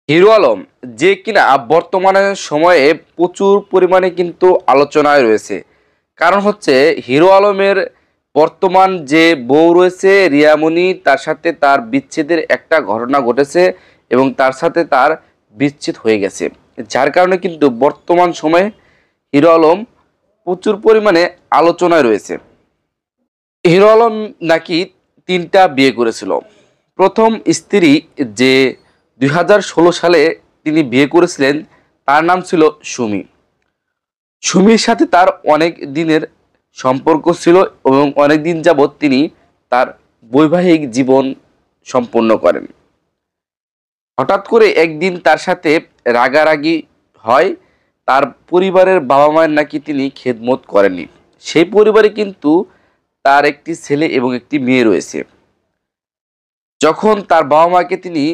Hero Alam যে কিনা বর্তমানে সময়ে প্রচুর পরিমাণে কিন্তু আলোচনায় রয়েছে। কারণ হচ্ছে হিরো আলমের বর্তমান যে বউ রয়েছে রিয়ামণি, তার সাথে তার বিচ্ছেদের একটা ঘটনা ঘটেছে এবং তার সাথে তার বিচ্ছেদ হয়ে গেছে, যার কারণে কিন্তু বর্তমান সময়ে হিরো আলম প্রচুর পরিমাণে আলোচনায় রয়েছে। হিরো আলম নাকি 3টা বিয়ে করেছিল। প্রথম স্ত্রী যে 2016 সালে তিনি বিয়ে করেছিলেন, তার নাম ছিল সুমি। সুমির সাথে তার অনেক দিনের সম্পর্ক ছিল এবং অনেক দিন যাবৎ তিনি তার বৈবাহিক জীবন সম্পন্ন করেন। হঠাৎ করে একদিন তার সাথে রাগারাগি হয়। তার পরিবারের বাবা মায়ের নাকি তিনি খেদমত করেননি। সেই পরিবারে কিন্তু তার একটি ছেলে এবং একটি মেয়ে রয়েছে। যখন তার বাবা মাকে তিনি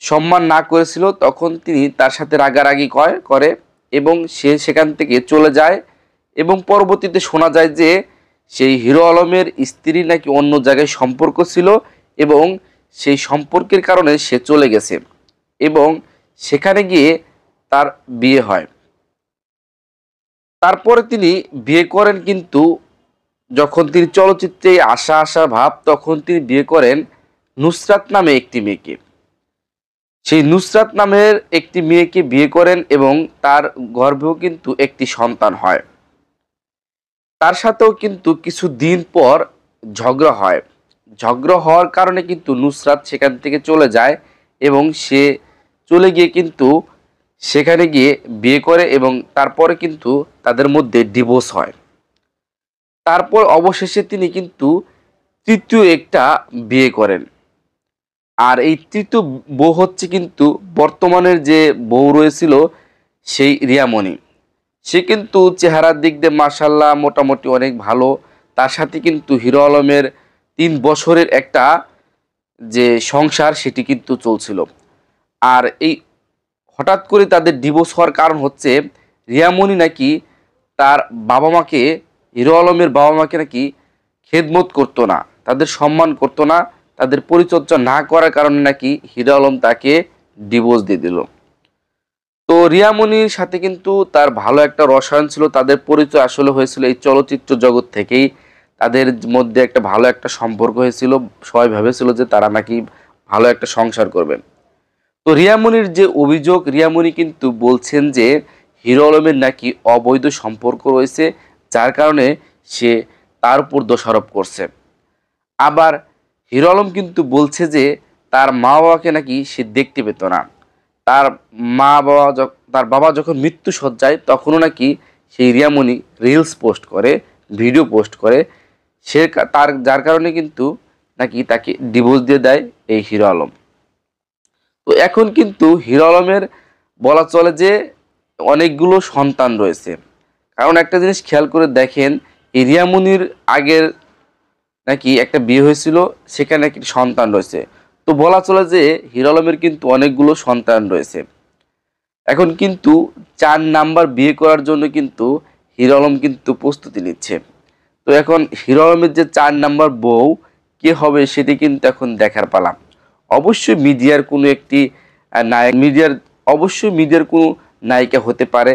সম্মান না করেছিল, তখন তিনি তার সাথে রাগারাগি করে এবং সে সেখান থেকে চলে যায়। এবং পরবর্তীতে শোনা যায় যে সেই হিরো আলমের স্ত্রী নাকি অন্য জায়গায় সম্পর্ক ছিল এবং সেই সম্পর্কের কারণে সে চলে গেছে এবং সেখানে গিয়ে তার বিয়ে হয়। তারপরে তিনি বিয়ে করেন, কিন্তু যখন তিনি চলচ্চিত্রে আসা আসা ভাব, তখন তিনি বিয়ে করেন নুসরাত নামে একটি মেয়েকে। সেই নুসরাত নামের একটি মেয়েকে বিয়ে করেন এবং তার গর্ভেও কিন্তু একটি সন্তান হয়। তার সাথেও কিন্তু কিছু দিন পর ঝগড়া হয়। ঝগড়া হওয়ার কারণে কিন্তু নুসরাত সেখান থেকে চলে যায় এবং সে চলে গিয়ে কিন্তু সেখানে গিয়ে বিয়ে করে এবং তারপরে কিন্তু তাদের মধ্যে ডিভোর্স হয়। তারপর অবশেষে তিনি কিন্তু তৃতীয় একটা বিয়ে করেন। আর এই তৃতীয় বউ হচ্ছে কিন্তু বর্তমানের যে বউ রয়েছিল সেই রিয়ামণি। সে কিন্তু চেহারার দিক দিয়ে মাশাল্লাহ মোটামুটি অনেক ভালো। তার সাথে কিন্তু হিরো আলমের 3 বছরের একটা যে সংসার সেটি কিন্তু চলছিল। আর এই হঠাৎ করে তাদের ডিভোর্স হওয়ার কারণ হচ্ছে রিয়ামণি নাকি তার বাবা মাকে, হিরো আলমের বাবা মাকে নাকি খেদমত করতো না, তাদের সম্মান করতো না, তাদের পরিচর্যা না করার কারণে নাকি হিরো আলম তাকে ডিভোর্স দিয়ে দিল। তো রিয়ামণির সাথে কিন্তু তার ভালো একটা রসায়ন ছিল। তাদের পরিচয় আসলে হয়েছিল এই চলচ্চিত্র জগৎ থেকেই। তাদের মধ্যে একটা ভালো একটা সম্পর্ক হয়েছিল। সবাই ভেবেছিল যে তারা নাকি ভালো একটা সংসার করবেন। তো রিয়ামণির যে অভিযোগ, রিয়ামণি কিন্তু বলছেন যে হিরো আলমের নাকি অবৈধ সম্পর্ক রয়েছে, যার কারণে সে তার উপর দোষারোপ করছে। আবার হিরো আলম কিন্তু বলছে যে তার মা বাবাকে নাকি সে দেখতে পেত না। তার তার বাবা যখন মৃত্যু সজ্জায়, তখনও নাকি সেই রিয়ামণি রিলস পোস্ট করে, ভিডিও পোস্ট করে। সে তার যার কারণে কিন্তু নাকি তাকে ডিভোর্স দিয়ে দেয় এই হিরো আলম। তো এখন কিন্তু হিরো আলমের বলা চলে যে অনেকগুলো সন্তান রয়েছে। কারণ একটা জিনিস খেয়াল করে দেখেন, এই রিয়ামণির আগের নাকি একটা বিয়ে হয়েছিল, সেখানে নাকি সন্তান রয়েছে। তো বলা চলে যে হিরো আলমের কিন্তু অনেকগুলো সন্তান রয়েছে। এখন কিন্তু 4 নাম্বার বিয়ে করার জন্য কিন্তু হিরো আলম কিন্তু প্রস্তুতি নিচ্ছে। তো এখন হিরো আলমের যে 4 নাম্বার বউ কে হবে সেটি কিন্তু এখন দেখার পালা। অবশ্যই মিডিয়ার কোনো একটি নায়ক, অবশ্যই মিডিয়ার কোনো নায়িকা হতে পারে।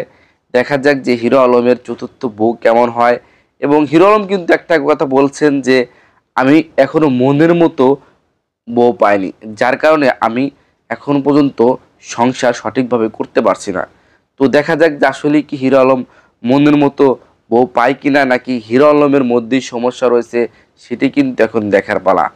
দেখা যাক যে হিরো আলমের চতুর্থ বউ কেমন হয়। এবং হিরো আলম কিন্তু একটা কথা বলছেন যে আমি এখনো মনের মতো বউ পাইনি, যার কারণে আমি এখন পর্যন্ত সংসার সঠিকভাবে করতে পারছি না। তো দেখা যাক যে আসলে কি হিরো আলম মনের মতো বউ পায় কিনা, নাকি হিরো আলমের মধ্যেই সমস্যা রয়েছে, সেটি কিন্তু এখন দেখার পালা।